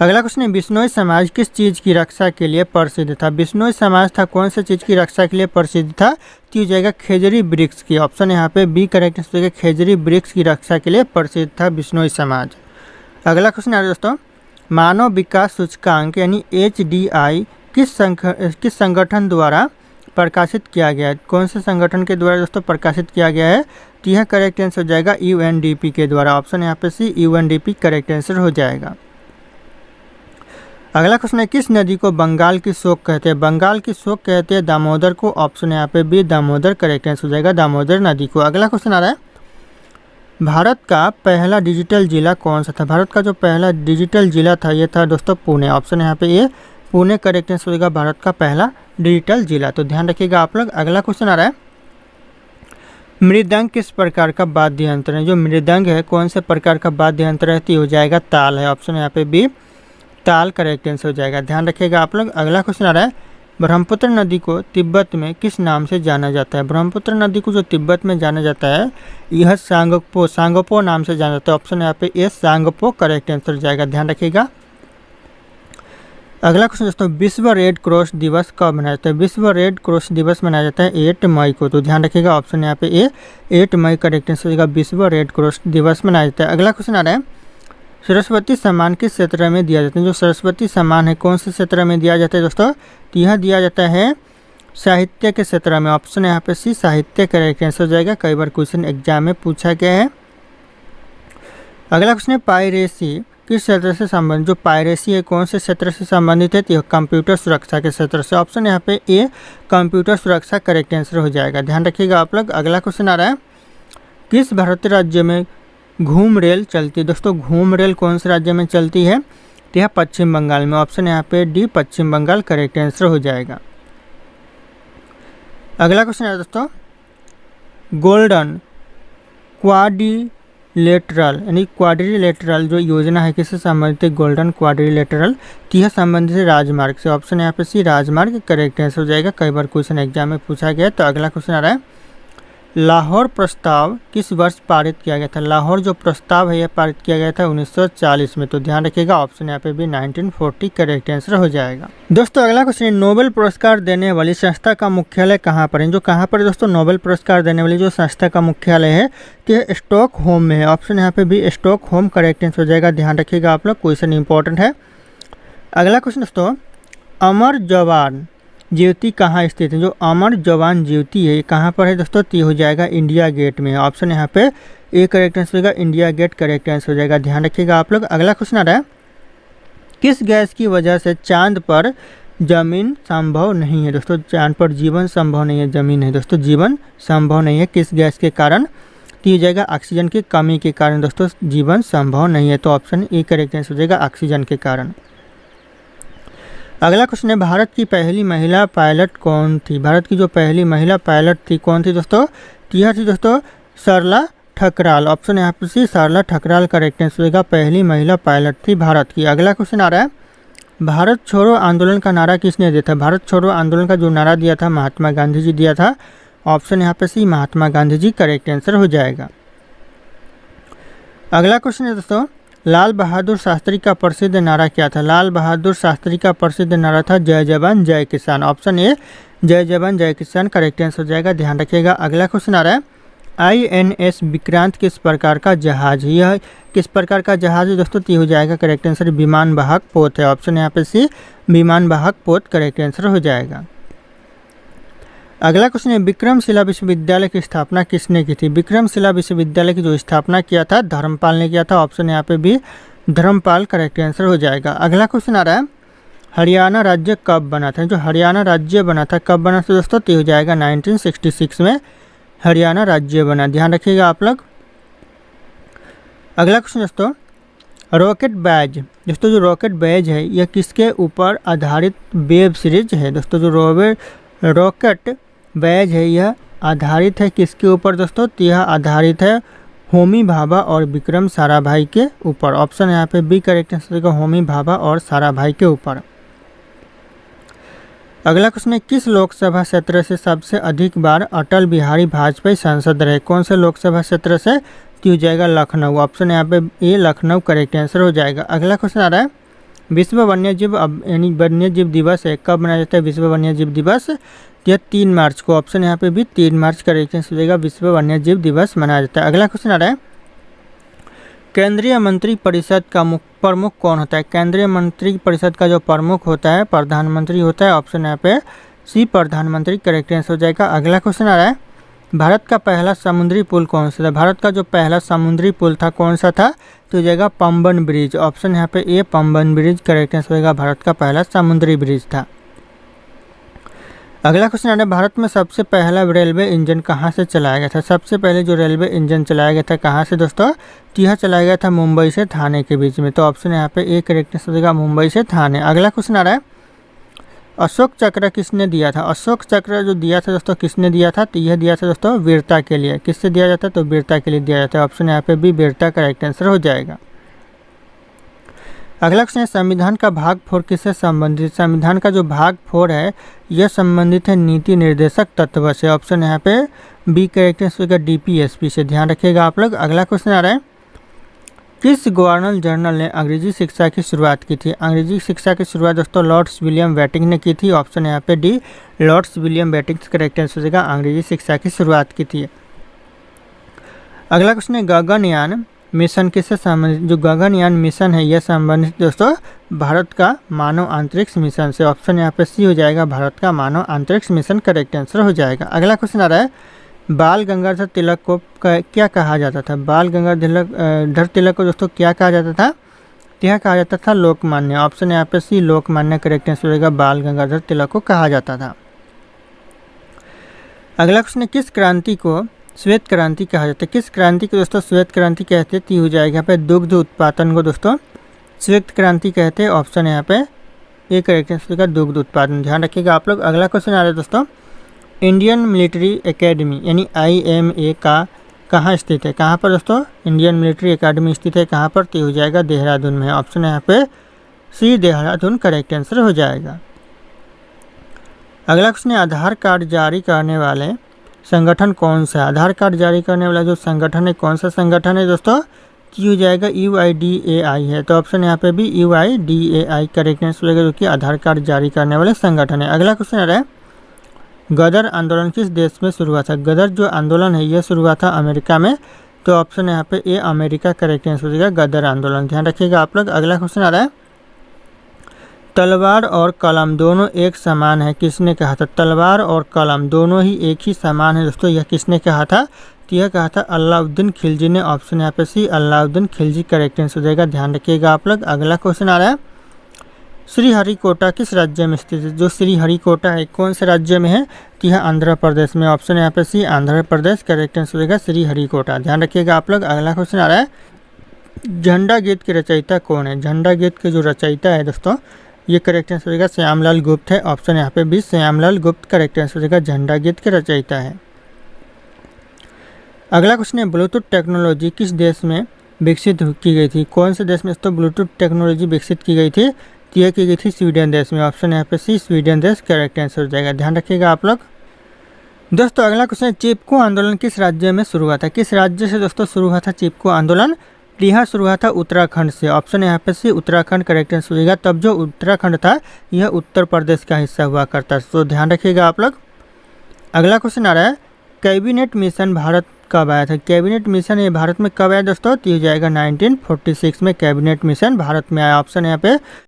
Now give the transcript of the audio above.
अगला क्वेश्चन है, बिश्नोई समाज किस चीज़ की रक्षा के लिए प्रसिद्ध था? बिश्नोई समाज था कौन सी चीज़ की रक्षा के लिए प्रसिद्ध था? तो हो जाएगा खेजड़ी वृक्ष की। ऑप्शन यहाँ पे बी करेक्ट हो जाएगा, खेजड़ी वृक्ष की रक्षा के लिए प्रसिद्ध था बिश्नोई समाज। अगला क्वेश्चन है दोस्तों, मानव विकास सूचकांक यानी HDI किस संगठन द्वारा प्रकाशित किया गया है? कौन से संगठन के द्वारा दोस्तों प्रकाशित किया गया है? तो यह करेक्ट आंसर हो जाएगा UNDP के द्वारा। ऑप्शन यहाँ पे सी UNDP करेक्ट आंसर हो जाएगा। अगला क्वेश्चन है, किस नदी को बंगाल की शोक कहते हैं? बंगाल की शोक कहते हैं दामोदर को। ऑप्शन यहाँ पे बी दामोदर करेक्ट आंसर हो जाएगा, दामोदर नदी को। अगला क्वेश्चन आ रहा है, भारत का पहला डिजिटल जिला कौन सा था? भारत का जो पहला डिजिटल जिला था ये था दोस्तों पुणे। ऑप्शन यहाँ पे ये पुणे करेक्ट आंसर हो जाएगा, भारत का पहला डिजिटल जिला। तो ध्यान रखिएगा आप लोग। अगला क्वेश्चन आ रहा है, मृदंग किस प्रकार का वाद्य यंत्र है? जो मृदंग है कौन से प्रकार का वाद्य यंत्र है? तो हो जाएगा ताल है। ऑप्शन यहाँ पे बी ताल करेक्ट आंसर हो जाएगा, ध्यान रखिएगा आप लोग। अगला क्वेश्चन आ रहा है, ब्रह्मपुत्र नदी को तिब्बत में किस नाम से जाना जाता है? ब्रह्मपुत्र नदी को जो तिब्बत में जाना जाता है यह सांगपो नाम से जाना जाता है। ऑप्शन यहाँ पे ए सांगपो करेक्ट आंसर हो जाएगा, ध्यान रखिएगा। अगला क्वेश्चन दोस्तों, विश्व रेड क्रॉस दिवस कब मनाया जाता है? विश्व रेड क्रॉस दिवस मनाया जाता है 8 मई को। तो ध्यान रखिएगा, ऑप्शन यहाँ पे ए 8 मई करेक्ट आंसर हो जाएगा, विश्व रेड क्रॉस दिवस मनाया जाता है। अगला क्वेश्चन आ रहा है, सरस्वती सम्मान किस क्षेत्र में दिया जाता है? जो सरस्वती सम्मान है कौन से क्षेत्र में दिया जाता है दोस्तों? तो यह दिया जाता है साहित्य के क्षेत्र में। ऑप्शन यहाँ पे सी साहित्य करेक्ट आंसर हो जाएगा, कई बार क्वेश्चन एग्जाम में पूछा गया है। अगला क्वेश्चन है, पायरेसी किस क्षेत्र से संबंधित? जो पायरेसी है कौन से क्षेत्र से संबंधित है? तो यह कंप्यूटर सुरक्षा के क्षेत्र से। ऑप्शन यहाँ पे ए कंप्यूटर सुरक्षा करेक्ट आंसर हो जाएगा, ध्यान रखिएगा आप लोग। अगला क्वेश्चन आ रहा है, किस भारतीय राज्य में घूम रेल चलती है? दोस्तों घूम रेल कौन से राज्य में चलती है? तो यह पश्चिम बंगाल में। ऑप्शन यहाँ पे डी पश्चिम बंगाल करेक्ट आंसर हो जाएगा। अगला क्वेश्चन है दोस्तों, गोल्डन क्वाड्रिलेटरल यानी क्वाड्रिलेटरल जो योजना है किससे संबंधित है? गोल्डन क्वाड्रिलेटरल तो यह संबंधित है राजमार्ग से। ऑप्शन यहाँ पे सी राजमार्ग करेक्ट आंसर हो जाएगा, कई बार क्वेश्चन एग्जाम में पूछा गया। तो अगला क्वेश्चन आ रहा है, लाहौर प्रस्ताव किस वर्ष पारित किया गया था? लाहौर जो प्रस्ताव है यह पारित किया गया था 1940 में। तो ध्यान रखिएगा, ऑप्शन यहाँ पे भी 1940 करेक्ट आंसर हो जाएगा। दोस्तों अगला क्वेश्चन है, नोबेल पुरस्कार देने वाली संस्था का मुख्यालय कहाँ पर है? जो कहाँ पर दोस्तों नोबेल पुरस्कार देने वाली जो संस्था का मुख्यालय है तो स्टॉकहोम में है। ऑप्शन यहाँ पे भी स्टॉकहोम करेक्ट आंसर हो जाएगा, ध्यान रखिएगा आप लोग, क्वेश्चन इंपॉर्टेंट है। अगला क्वेश्चन दोस्तों, अमर जवान ज्योति कहाँ स्थित है? जो अमर जवान ज्योति है ये कहाँ पर है दोस्तों? तो हो जाएगा इंडिया गेट में। ऑप्शन यहाँ पे ए करेक्ट आंसर होगा, इंडिया गेट करेक्ट आंसर हो जाएगा, ध्यान रखिएगा आप लोग। अगला क्वेश्चन आ रहा है, किस गैस की वजह से चांद पर जमीन संभव नहीं है? दोस्तों चांद पर जीवन संभव नहीं है, जमीन है दोस्तों जीवन संभव नहीं है, किस गैस के कारण? तो हो जाएगा ऑक्सीजन की कमी के कारण दोस्तों जीवन संभव नहीं है। तो ऑप्शन ए करेक्ट आंसर हो जाएगा, ऑक्सीजन के कारण। अगला क्वेश्चन है, भारत की पहली महिला पायलट कौन थी? भारत की जो पहली महिला पायलट थी कौन थी दोस्तों? तो यह थी दोस्तों सरला ठकराल। ऑप्शन यहाँ पर सी सरला ठकराल करेक्ट आंसर होगा, पहली महिला पायलट थी भारत की। अगला क्वेश्चन आ रहा है, भारत छोड़ो आंदोलन का नारा किसने दिया था? भारत छोड़ो आंदोलन का जो नारा दिया था महात्मा गांधी जी दिया था। ऑप्शन यहाँ पे सी महात्मा गांधी जी करेक्ट आंसर हो जाएगा। अगला क्वेश्चन है दोस्तों, लाल बहादुर शास्त्री का प्रसिद्ध नारा क्या था? लाल बहादुर शास्त्री का प्रसिद्ध नारा था जय जवान जय किसान। ऑप्शन ए जय जवान जय किसान करेक्ट आंसर हो जाएगा, ध्यान रखिएगा। अगला क्वेश्चन आ रहा है, INS विक्रांत किस प्रकार का जहाज? यह किस प्रकार का जहाज है दोस्तों? तो हो जाएगा करेक्ट आंसर विमान वाहक पोत है। ऑप्शन यहाँ पे सी विमान वाहक पोत करेक्ट आंसर हो जाएगा। अगला क्वेश्चन है, विक्रमशिला विश्वविद्यालय की स्थापना किसने की थी? विक्रमशिला विश्वविद्यालय की जो स्थापना किया था धर्मपाल ने किया था। ऑप्शन यहाँ पे भी धर्मपाल करेक्ट आंसर हो जाएगा। अगला क्वेश्चन आ रहा है, हरियाणा राज्य कब बना था? जो हरियाणा राज्य बना था कब बना था दोस्तों? तो हो जाएगा 1966 में हरियाणा राज्य बना, ध्यान रखिएगा आप लोग। अगला क्वेश्चन दोस्तों, रॉकेट बैज दोस्तों जो रॉकेट बैज है यह किसके ऊपर आधारित वेब सीरीज है? दोस्तों जो रॉकेट बैज है यह आधारित है किसके ऊपर दोस्तों? तो यह आधारित है होमी भाभा और विक्रम साराभाई के ऊपर। ऑप्शन यहाँ पे बी करेक्ट आंसर होगा, होमी भाभा और साराभाई के ऊपर। अगला क्वेश्चन है, किस लोकसभा क्षेत्र से सबसे अधिक बार अटल बिहारी वाजपेयी सांसद रहे? कौन से लोकसभा क्षेत्र से? तो हो जाएगा लखनऊ। ऑप्शन यहाँ पे ए लखनऊ करेक्ट आंसर हो जाएगा। अगला क्वेश्चन आ रहा है, विश्व वन्यजीव यानी वन्यजीव दिवस है, कब मनाया जाता है विश्व वन्यजीव दिवस? यह 3 मार्च को, ऑप्शन यहाँ पे भी 3 मार्च करेक्ट आंसर हो जाएगा, विश्व वन्यजीव दिवस मनाया जाता है। अगला क्वेश्चन आ रहा है, केंद्रीय मंत्री परिषद का प्रमुख कौन होता है? केंद्रीय मंत्री परिषद का जो प्रमुख होता है प्रधानमंत्री होता है, ऑप्शन यहाँ पे सी प्रधानमंत्री करेक्ट आंसर हो जाएगा। अगला क्वेश्चन आ रहा है, भारत का पहला समुद्री पुल कौन सा था? भारत का जो पहला समुद्री पुल था कौन सा था? तो हो जाएगा पंबन ब्रिज, ऑप्शन यहाँ पे ए पंबन ब्रिज करेक्ट आंसर होगा, भारत का पहला समुद्री ब्रिज था। अगला क्वेश्चन आ रहा है, भारत में सबसे पहला रेलवे इंजन कहाँ से चलाया गया था? सबसे पहले जो रेलवे इंजन चलाया गया था कहाँ से दोस्तों? तो यह चलाया गया था मुंबई से थाने के बीच में, तो ऑप्शन यहाँ पे ए करेक्ट आंसर होगा, मुंबई से थाने। अगला क्वेश्चन आ रहा है, अशोक चक्र किसने दिया था? अशोक चक्र जो दिया था दोस्तों किसने दिया था? तो यह दिया था दोस्तों वीरता के लिए। किससे दिया जाता है? तो वीरता के लिए दिया जाता है, ऑप्शन यहाँ पे भी वीरता करेक्ट आंसर हो जाएगा। अगला क्वेश्चन है, संविधान का भाग 4 किससे संबंधित? संविधान का जो भाग 4 है यह संबंधित है नीति निर्देशक तत्व से, ऑप्शन यहाँ पे बी करेक्ट आंसर होगा, DPSP से, ध्यान रखिएगा आप लोग। अगला क्वेश्चन आ रहा है, किस गवर्नर जनरल ने अंग्रेजी शिक्षा की शुरुआत की थी? अंग्रेजी शिक्षा की शुरुआत दोस्तों लॉर्ड्स विलियम बेंटिंक ने की थी, ऑप्शन यहाँ पे D lords William Bentinck correct answer हो जाएगा, अंग्रेजी शिक्षा की शुरुआत की थी। अगला क्वेश्चन है, गगनयान मिशन किससे संबंधित? जो गगनयान मिशन है यह संबंधित दोस्तों भारत का मानव अंतरिक्ष मिशन से, ऑप्शन यहाँ पे सी हो जाएगा, भारत का मानव अंतरिक्ष मिशन करेक्ट आंसर हो जाएगा। अगला क्वेश्चन आ रहा है, बाल गंगाधर तिलक को क्या कहा जाता था? बाल गंगाधर तिलक को दोस्तों क्या कहा जाता था? यह कहा जाता था लोकमान्य, ऑप्शन यहाँ पे सी लोकमान्य करेक्ट आंसर हो जाएगा, बाल गंगाधर तिलक को कहा जाता था। अगला क्वेश्चन है, किस क्रांति को श्वेत क्रांति कहा जाता है? किस क्रांति को दोस्तों श्वेत क्रांति कहते हैं? हो जाएगा यहाँ पे दुग्ध उत्पादन को दोस्तों श्वेत क्रांति कहते हैं, ऑप्शन यहाँ पे ए करेक्ट आंसर होगा, दुग्ध उत्पादन, ध्यान रखिएगा आप लोग। अगला क्वेश्चन आ रहा है दोस्तों, इंडियन मिलिट्री एकेडमी यानी IMA का कहाँ स्थित है? कहाँ पर दोस्तों इंडियन मिलिट्री एकेडमी स्थित है? कहाँ पर? तो हो जाएगा देहरादून में, ऑप्शन यहाँ पे सी देहरादून करेक्ट आंसर हो जाएगा। अगला क्वेश्चन है, आधार कार्ड जारी करने वाले संगठन कौन सा? आधार कार्ड जारी करने वाला जो संगठन है कौन सा संगठन है दोस्तों? तो हो जाएगा UIDAI है, तो ऑप्शन यहाँ पे भी UIDAI करेक्ट आंसर होगा, जो कि आधार कार्ड जारी करने वाले संगठन है। अगला क्वेश्चन आ रहा है, गदर आंदोलन किस देश में शुरू हुआ था? गदर जो आंदोलन है यह शुरू हुआ था अमेरिका में, तो ऑप्शन यहाँ पे ए अमेरिका करेक्ट आंसर हो जाएगा, गदर आंदोलन, ध्यान रखिएगा आप लोग। अगला क्वेश्चन आ रहा है, तलवार और कलम दोनों एक समान है, किसने कहा था? तलवार और कलम दोनों ही एक ही समान है दोस्तों, यह किसने कहा था? तो यह कहा था अलाउद्दीन खिलजी ने, ऑप्शन यहाँ पे सी अलाउद्दीन खिलजी करेक्ट आंसर हो जाएगा, ध्यान रखिएगा आप लोग। अगला क्वेश्चन आ रहा है, श्रीहरिकोटा किस राज्य में स्थित है? जो श्रीहरिकोटा है कौन से राज्य में है? तो यह आंध्र प्रदेश में, ऑप्शन यहाँ पे सी आंध्र प्रदेश करेक्ट आंसर हो जाएगा, श्रीहरिकोटा, ध्यान रखिएगा आप लोग। अगला क्वेश्चन आ रहा है, झंडा गीत के रचयिता कौन है? झंडा गीत के जो रचयिता है दोस्तों ये करेक्ट आंसर हो जाएगा श्यामलाल गुप्त है, ऑप्शन यहाँ पे भी श्यामलाल गुप्त करेक्ट आंसर हो जाएगा, झंडा गीत के रचयिता है। अगला क्वेश्चन है, ब्लूटूथ टेक्नोलॉजी किस देश में विकसित की गई थी? कौन से देश में तो ब्लूटूथ टेक्नोलॉजी विकसित की गई थी? तो यह की गई थी स्वीडन देश में, ऑप्शन यहाँ पे सी स्वीडन देश करेक्ट आंसर हो जाएगा, ध्यान रखिएगा आप लोग। दोस्तों अगला क्वेश्चन है, चिपको आंदोलन किस राज्य में शुरू हुआ था? किस राज्य से दोस्तों शुरू हुआ था चिपको आंदोलन? यह शुरू हुआ था उत्तराखंड से, ऑप्शन यहाँ पे सी उत्तराखंड करेक्ट आंसर हो जाएगा। तब जो उत्तराखंड था यह उत्तर प्रदेश का हिस्सा हुआ करता है, तो ध्यान रखिएगा आप लोग। अगला क्वेश्चन आ रहा है, कैबिनेट मिशन भारत कब आया था? कैबिनेट मिशन ये भारत में कब आया दोस्तों? तो हो जाएगा 1946 में कैबिनेट मिशन भारत में आया, ऑप्शन यहाँ पे